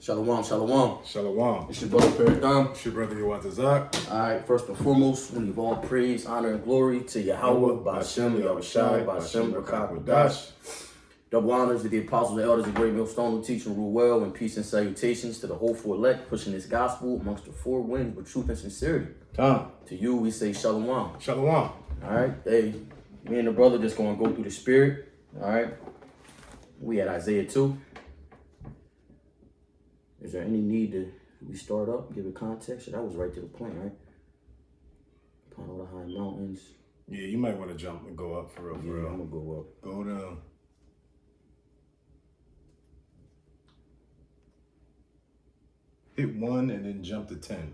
Shalom, shalom. Shalom. It's your brother Paradigm. It's your brother Yawatazak. All right, first and foremost, we give all praise, honor, and glory to Yahweh, Ba'ashem, Yahushai, Ba'ashem, Rakak, Wadash. Double honors to the apostles, the elders, the great millstone who teach and rule well, and peace and salutations to the hopeful elect, pushing this gospel amongst the four winds with truth and sincerity. Tom. To you, we say shalom. Shalom. All right, hey, me and the brother just going to go through the spirit. All right, we at Isaiah 2. Is there any need to we start up, give it context? That was right to the point, right? Upon all the high mountains. Yeah, you might want to jump and go up for real. I'm going to go up. Go down. Hit 1 and then jump to 10.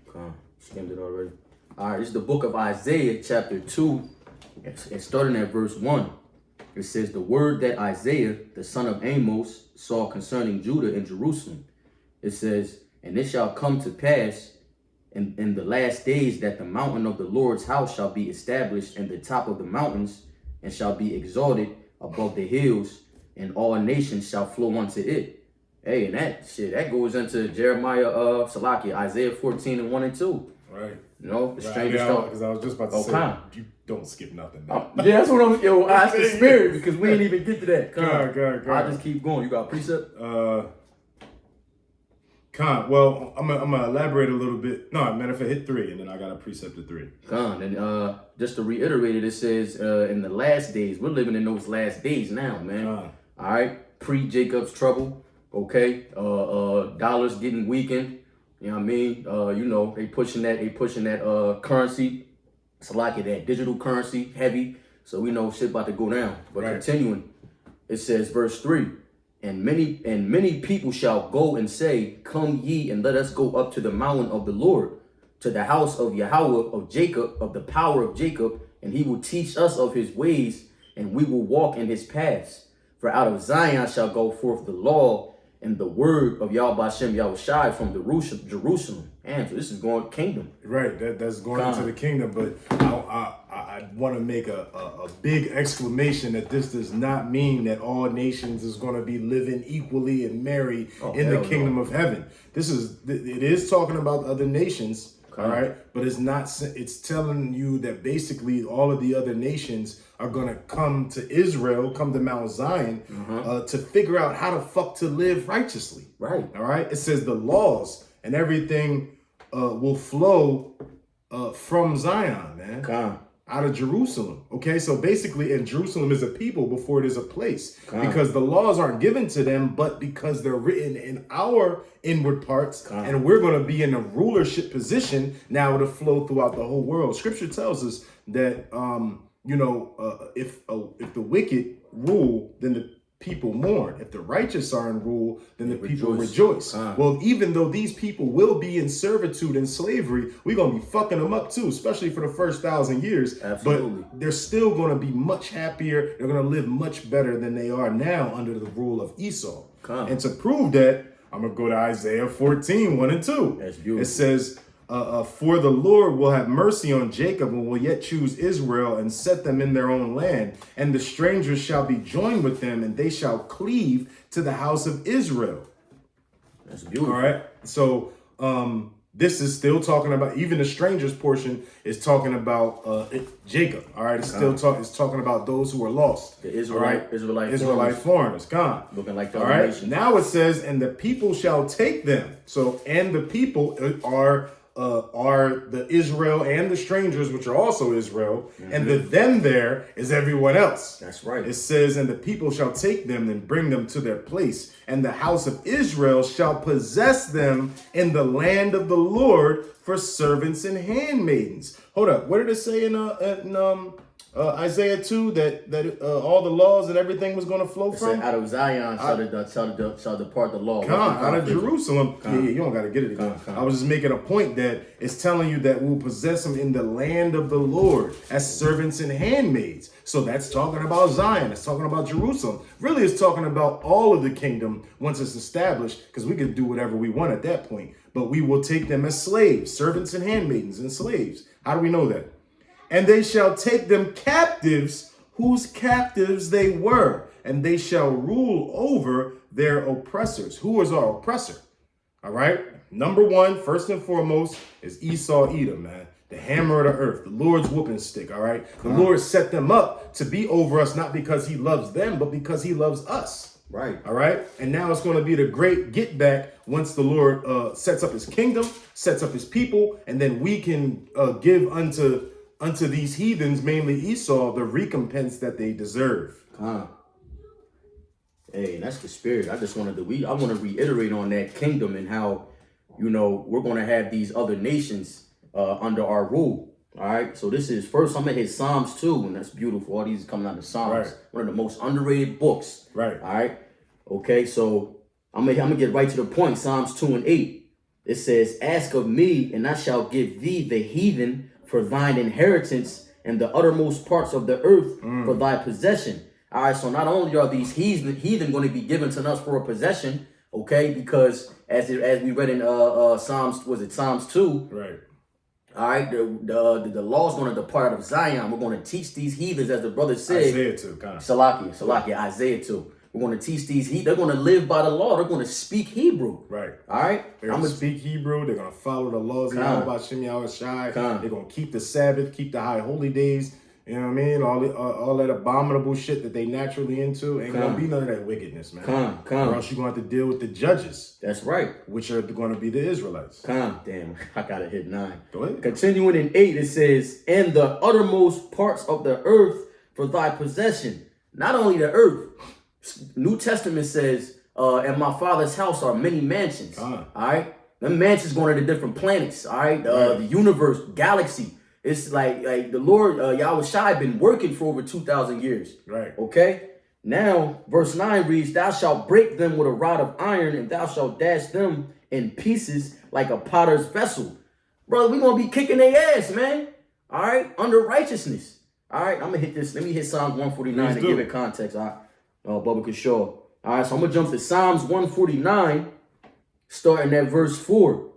Okay, skimmed it already. All right, this is the book of Isaiah, chapter 2. It's starting at verse 1. It says, the word that Isaiah, the son of Amos, saw concerning Judah and Jerusalem. It says, and it shall come to pass in the last days that the mountain of the Lord's house shall be established in the top of the mountains and shall be exalted above the hills, and all nations shall flow unto it. Hey, and that goes into Jeremiah, Isaiah 14 and 1 and 2. Right. You know, the Right, stranger yeah, stuff. because I was just about to Okay. say, you don't skip nothing. Yeah, that's what I'm, that's the spirit, because we ain't even get to that. God. I just keep going. You got a precept? Well, I'm gonna elaborate a little bit. No, matter of fact, hit 3, and then I got a precept to 3. And just to reiterate it, it says in the last days, we're living in those last days now, man. All right, pre-Jacob's trouble, okay. Dollars getting weakened. You know what I mean? They pushing that currency. It's like that digital currency heavy. So we know shit about to go down. But right. Continuing, it says verse 3. And many people shall go and say, come ye and let us go up to the mountain of the Lord, to the house of Yahweh of Jacob, of the power of Jacob, and he will teach us of his ways, and we will walk in his paths. For out of Zion shall go forth the law and the word of Yahweh Ba'ashem Yahushai from Jerusalem. And so this is going kingdom. Right, that's going into the kingdom, but I want to make a big exclamation that this does not mean that all nations is going to be living equally and merry in the kingdom of heaven. It is talking about other nations, all right, but it's telling you that basically all of the other nations are going to come to Israel, come to Mount Zion, to figure out how the fuck to live righteously. Right. All right. It says the laws and everything will flow from Zion, man. Out of Jerusalem. Okay, so basically, and Jerusalem is a people before it is a place, because the laws aren't given to them, but because they're written in our inward parts, and we're going to be in a rulership position now to flow throughout the whole world. Scripture tells us that if the wicked rule, then the people mourn. If the righteous are in rule, then the people rejoice. Well, even though these people will be in servitude and slavery, we're going to be fucking them up too, especially for the first 1,000 years. Absolutely. But they're still going to be much happier. They're going to live much better than they are now under the rule of Esau. And to prove that, I'm going to go to Isaiah 14, 1 and 2. That's beautiful. It says, for the Lord will have mercy on Jacob and will yet choose Israel and set them in their own land. And the strangers shall be joined with them, and they shall cleave to the house of Israel. That's beautiful. All right. So this is still talking about, even the strangers portion is talking about Jacob. All right. It's still talking about those who are lost. The Israelite foreigners. Gone. Looking like the all other right. nations. Now it says, and the people shall take them. So, and the people are the Israel and the strangers, which are also Israel, and the them there is everyone else. That's right. It says, and the people shall take them and bring them to their place, and the house of Israel shall possess them in the land of the Lord for servants and handmaidens. Hold up, what did it say in Isaiah 2 that all the laws and everything was going to flow from? Out of Zion shall depart the law. Out of Jerusalem. Yeah, you don't got to get it again. I was just making a point that it's telling you that we'll possess them in the land of the Lord as servants and handmaids. So that's talking about Zion. It's talking about Jerusalem. Really, it's talking about all of the kingdom once it's established, because we can do whatever we want at that point. But we will take them as slaves, servants and handmaidens and slaves. How do we know that? And they shall take them captives, whose captives they were, and they shall rule over their oppressors. Who is our oppressor? All right. Number one, first and foremost, is Esau Edom, man. The hammer of the earth, the Lord's whooping stick. All right. The Lord set them up to be over us, not because he loves them, but because he loves us. Right. All right. And now it's going to be the great get back once the Lord sets up his kingdom, sets up his people, and then we can give unto these heathens, mainly Esau, the recompense that they deserve. Hey, that's the spirit. I just wanted to I want to reiterate on that kingdom and how, we're going to have these other nations under our rule. All right. So this is first. I'm gonna hit Psalms 2, and that's beautiful. All these coming out of Psalms. Right. One of the most underrated books. Right. All right. Okay. So I'm gonna get right to the point. Psalms 2 and 8. It says, "Ask of me, and I shall give thee the heathen for thine inheritance, and the uttermost parts of the earth for thy possession." All right. So not only are these heathen going to be given to us for a possession, okay? Because as we read in Psalms, was it Psalms 2? Right. All right, the law's going to depart out of Zion. We're going to teach these heathens, as the brother said. Isaiah 2, kind of. Salakia, Isaiah 2. We're going to teach these they're going to live by the law. They're going to speak Hebrew. Right. All right. They're going to speak Hebrew. They're going to follow the laws of Yahweh Shem Yahweh Shai. They're going to keep the Sabbath, keep the high holy days. You know what I mean? All that abominable shit that they naturally into. Ain't going to be none of that wickedness, man. Or else you're going to have to deal with the judges. That's right. Which are going to be the Israelites. Damn, I got to hit 9. Go ahead. Continuing in 8, it says, "And the uttermost parts of the earth for thy possession." Not only the earth. New Testament says, "In my Father's house are many mansions." All right. Them mansions going to the different planets. All right. The universe, galaxy. It's like the Lord, Yahweh Shai, been working for over 2,000 years. Right. Okay. Now, verse 9 reads, "Thou shalt break them with a rod of iron, and thou shalt dash them in pieces like a potter's vessel." Brother, we're going to be kicking their ass, man. All right. Under righteousness. All right. I'm going to hit this. Let me hit Psalms 149 to give it context. All right. Bubba Kishore. All right. So I'm going to jump to Psalms 149, starting at verse 4.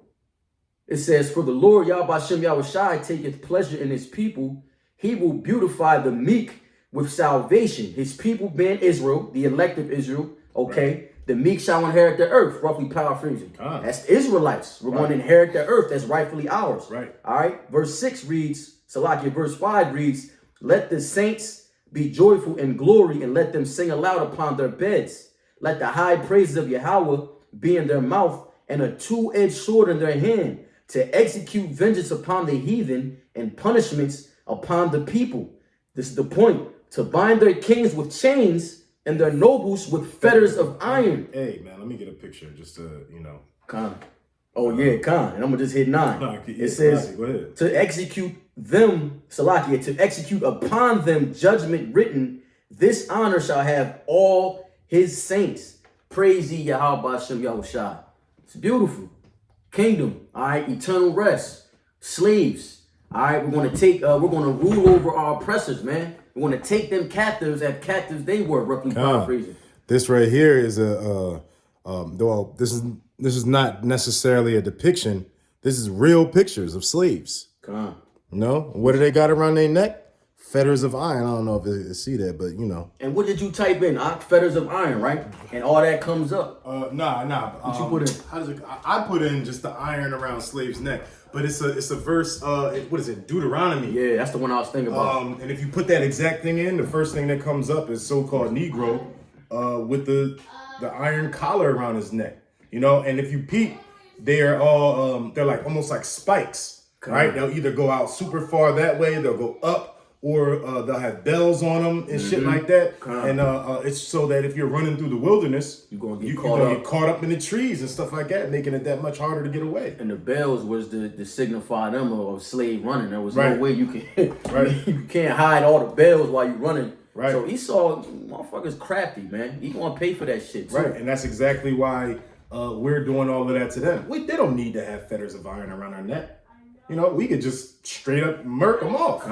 It says, "For the Lord Yahweh Shem Yahweh Shai taketh pleasure in his people. He will beautify the meek with salvation." His people being Israel, the elect of Israel. Okay. Right. "The meek shall inherit the earth," roughly paraphrasing. That's the Israelites. We're going to inherit the earth that's rightfully ours. Right. All right. Verse 6 reads, Salakia, verse 5 reads, "Let the saints be joyful in glory, and let them sing aloud upon their beds. Let the high praises of Yahweh be in their mouth, and a two-edged sword in their hand, to execute vengeance upon the heathen and punishments upon the people." This is the point. "To bind their kings with chains and their nobles with fetters of iron." Hey, man, let me get a picture just to, Khan. Oh, yeah, Khan. And I'm going to just hit 9. It says, go ahead. "To execute them," Salakia, "to execute upon them judgment written, this honor shall have all his saints. Praise ye Yahweh Shem Yahweh Shai." It's beautiful. Kingdom, all right, eternal rest, slaves, all right. We're going to rule over our oppressors, man. We're going to take them captives as captives they were, roughly paraphrasing. This right here is well, this is not necessarily a depiction. This is real pictures of slaves. What do they got around their neck? Fetters of iron. I don't know if you see that, but And what did you type in? Fetters of iron, right? And all that comes up. Nah. What you put in? How does it? I put in just the iron around slaves' neck, but it's a verse. What is it? Deuteronomy. Yeah, that's the one I was thinking about. And if you put that exact thing in, the first thing that comes up is so-called Negro, with the iron collar around his neck. And if you peep, they're all they're like almost like spikes, right? They'll either go out super far that way, they'll go up. Or they'll have bells on them and shit like that. And it's so that if you're running through the wilderness, you're going to get caught up in the trees and stuff like that, making it that much harder to get away. And the bells was to signify them of slave running. There was no way you can you can't hide all the bells while you're running. Right. So Esau, motherfucker's crafty, man. He gonna pay for that shit too. Right. And that's exactly why we're doing all of that to them. They don't need to have fetters of iron around our neck. We could just straight up murk them off,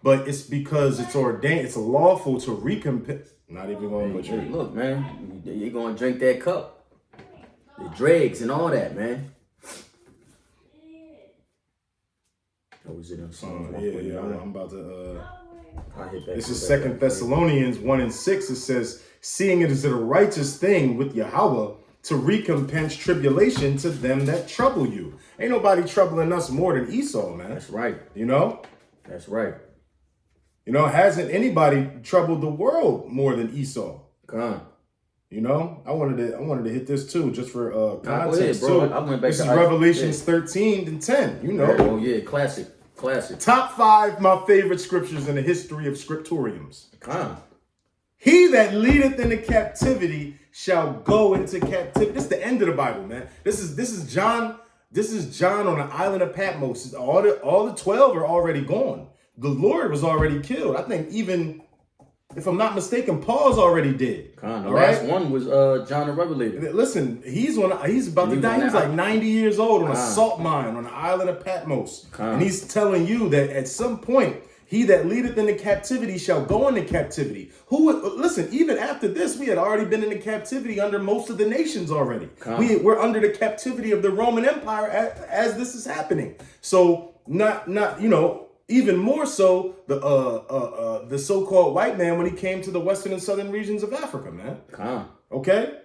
but it's because it's ordained, it's lawful to recompense. Not even going to butcher. Look, man, you're going to drink that cup. The dregs and all that, man. What was it in Psalms? Yeah, I'm about to, hit that. This is 2 Thessalonians 1:6. It says, "Seeing it is a righteous thing with Yahweh to recompense tribulation to them that trouble you. Ain't nobody troubling us more than Esau, man. That's right. You know? That's right. You know, hasn't anybody troubled the world more than Esau? Come. You know, I wanted to hit this too, just for ahead, context bro. too. I went back this to is Revelations 13 and 10. You know. Oh yeah, classic. Top 5 my favorite scriptures in the history of scriptoriums. Come. He that leadeth into captivity shall go into captivity. This is the end of the Bible, man. This is John. This is John on the island of Patmos. All the 12 are already gone. The Lord was already killed. I think even, if I'm not mistaken, Paul's already dead. The last one was John the Revelator. Listen, he's about to die. He's like 90 years old on a salt mine on the island of Patmos. And he's telling you that at some point, he that leadeth into captivity shall go into captivity. Listen, even after this, we had already been into captivity under most of the nations already. We're under the captivity of the Roman Empire as this is happening. So not you know, even more so the so-called white man when he came to the western and southern regions of Africa, man. Okay?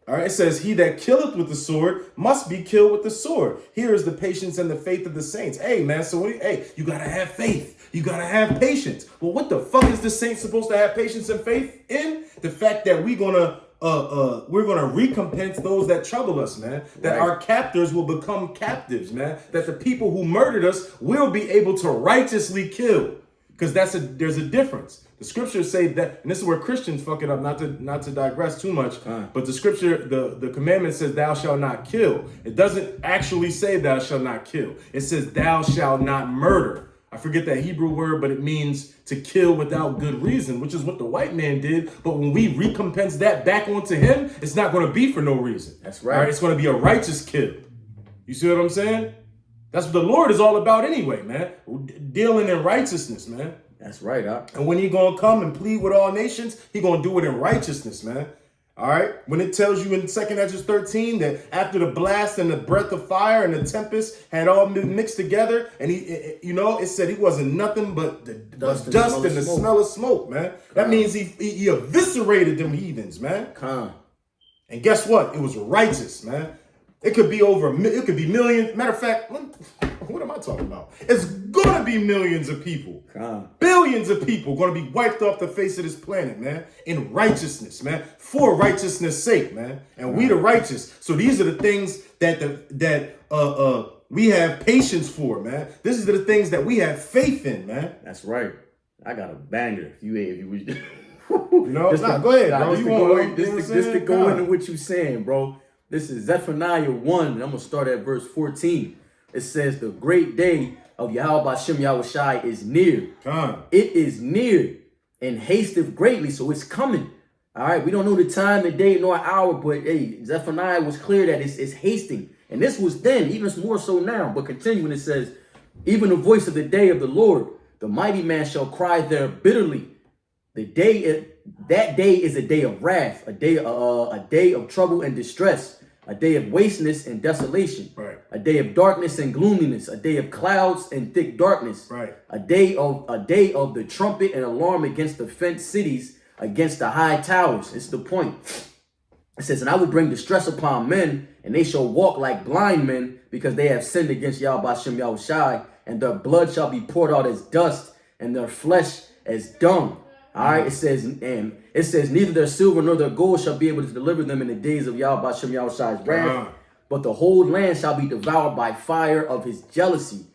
All right, it says, he that killeth with the sword must be killed with the sword. Here is the patience and the faith of the saints. Hey, man, so you got to have faith. You got to have patience. Well, what the fuck is the saint supposed to have patience and faith in? The fact that we're going to recompense those that trouble us, man. That our captors will become captives, man. That the people who murdered us will be able to righteously kill. Because there's a difference. The scriptures say that, and this is where Christians fuck it up, not to digress too much, but the scripture, the commandment says thou shalt not kill. It doesn't actually say thou shalt not kill. It says thou shalt not murder. I forget that Hebrew word, but it means to kill without good reason, which is what the white man did. But when we recompense that back onto him, it's not going to be for no reason. That's right. All right, it's going to be a righteous kill. You see what I'm saying? That's what the Lord is all about anyway, man. Dealing in righteousness, man. That's right, And when he gonna come and plead with all nations, he gonna do it in righteousness, man. All right? When it tells you in 2 Ezra 13 that after the blast and the breath of fire and the tempest had all been mixed together, and it said he wasn't nothing but the dust and the smell of smoke, man. That means he eviscerated them heathens, man. And guess what? It was righteous, man. It could be millions. Matter of fact, what am I talking about? It's gonna be millions of people. Billions of people gonna be wiped off the face of this planet, man. In righteousness, man. For righteousness' sake, man. And we the righteous. So these are the things that we have patience for, man. This is the things that we have faith in, man. That's right. I got a banger. If you was go ahead, bro. Just to go into what you're saying, bro. This is Zephaniah 1, and I'm going to start at verse 14. It says, the great day of Yahweh Hashem Yahushai is near. It is near and hasteth greatly, so it's coming. All right, we don't know the time, the day, nor hour, but hey, Zephaniah was clear that it's hasting. And this was then, even more so now. But continuing, it says, even the voice of the day of the Lord, the mighty man shall cry there bitterly. That day is a day of wrath, a day of trouble and distress, a day of wasteness and desolation, a day of darkness and gloominess, a day of clouds and thick darkness, a day of the trumpet and alarm against the fenced cities, against the high towers. It's the point. It says, and I will bring distress upon men, and they shall walk like blind men, because they have sinned against Yahweh Hashem Yahushai, and their blood shall be poured out as dust, and their flesh as dung. All right, it says, neither their silver nor their gold shall be able to deliver them in the days of Yahweh Hashem Yahushai's wrath, but the whole land shall be devoured by fire of his jealousy.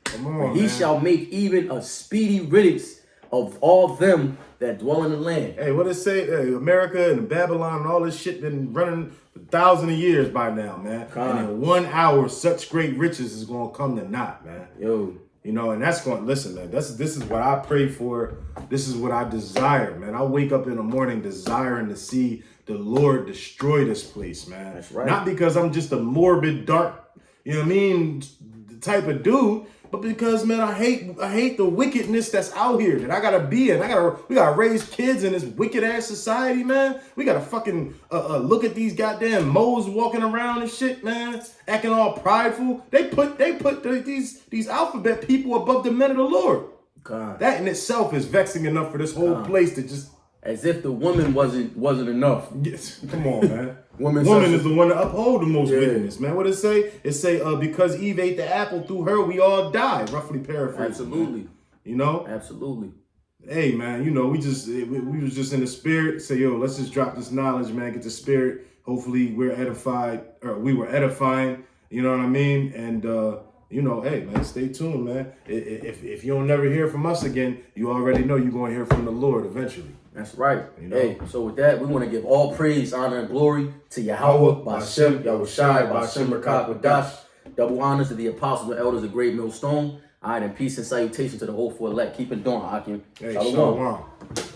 He shall make even a speedy riddance of all them that dwell in the land. Hey, what it say? Hey, America and Babylon and all this shit been running for thousands of years by now, man. And in 1 hour, such great riches is gonna come to naught, man. You know, and that's going, listen, man, this is what I pray for. This is what I desire, man. I wake up in the morning desiring to see the Lord destroy this place, man. That's right. Not because I'm just a morbid, dark, you know what I mean, type of dude, but because, man, I hate the wickedness that's out here that I gotta be in. We gotta raise kids in this wicked ass society, man. We gotta fucking look at these goddamn moles walking around and shit, man, acting all prideful. They put these alphabet people above the men of the Lord. That in itself is vexing enough for this whole place to just As if the woman wasn't enough. Yes. Come on, man. Woman is the one to uphold the most wickedness, man. What it say? It say, because Eve ate the apple, through her we all die. Roughly paraphrasing. Absolutely. Man. You know? Absolutely. Hey, man, you know, we was just in the spirit. Say, yo, let's just drop this knowledge, man. Get the spirit. Hopefully we're edified, or we were edifying. You know what I mean? And, you know, hey, man, stay tuned, man. If you don't never hear from us again, you already know you're going to hear from the Lord eventually. That's right. You know? Hey, so with that, we want to give all praise, honor, and glory to Yahweh, Bashem, Yahushai, Bashem, Rakak, double honors to the apostles and elders of Great Millstone. All right, and peace and salutation to the hopeful elect. Keep it doing, Hakim. Hey, Shalom. Shalom. All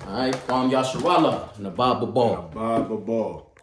right, Kwam Yasharallah and the Bible Ball. Bible Ball.